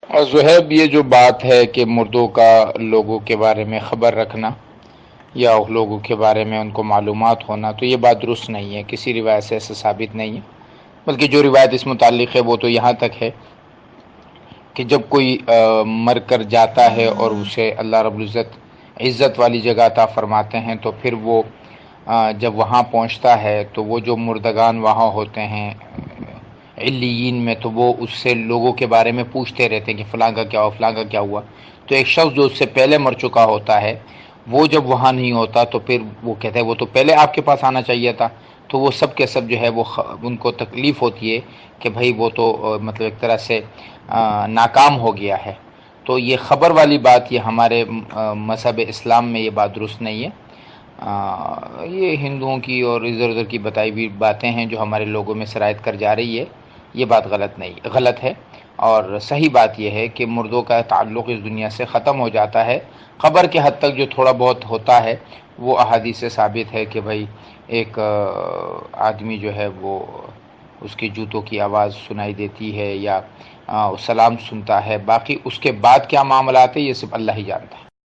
اور زہیب، یہ جو بات ہے کہ مردوں کا لوگوں کے بارے میں خبر رکھنا یا لوگوں کے بارے میں ان کو معلومات ہونا، تو یہ بات درست نہیں ہے، کسی روایت سے ایسا ثابت نہیں ہے۔ بلکہ جو روایت اس متعلق ہے وہ تو یہاں تک ہے کہ جب کوئی مر کر جاتا ہے اور اسے اللہ رب العزت عزت والی جگہ عطا فرماتے ہیں، تو پھر وہ جب وہاں پہنچتا ہے تو وہ جو مردگان وہاں ہوتے ہیں علیین میں، تو وہ اس سے لوگوں کے بارے میں پوچھتے رہتے ہیں کہ فلاں کا کیا ہوا، فلاں کا کیا ہوا۔ تو ایک شخص جو اس سے پہلے مر چکا ہوتا ہے، وہ جب وہاں نہیں ہوتا تو پھر وہ کہتا ہے وہ تو پہلے آپ کے پاس آنا چاہیے تھا۔ تو وہ سب کے سب جو ہے وہ ان کو تکلیف ہوتی ہے کہ بھائی وہ تو مطلب ایک طرح سے ناکام ہو گیا ہے۔ تو یہ خبر والی بات، یہ ہمارے مذہب اسلام میں یہ بات درست نہیں ہے۔ یہ ہندوؤں کی اور ادھر ادھر کی بتائی ہوئی باتیں ہیں جو ہمارے لوگوں میں سرایت کر جا رہی ہے۔ یہ بات غلط ہے، اور صحیح بات یہ ہے کہ مردوں کا تعلق اس دنیا سے ختم ہو جاتا ہے۔ قبر کے حد تک جو تھوڑا بہت ہوتا ہے وہ احادیث سے ثابت ہے کہ بھائی ایک آدمی جو ہے وہ اس کے جوتوں کی آواز سنائی دیتی ہے یا سلام سنتا ہے، باقی اس کے بعد کیا معاملات ہے یہ صرف اللہ ہی جانتا ہے۔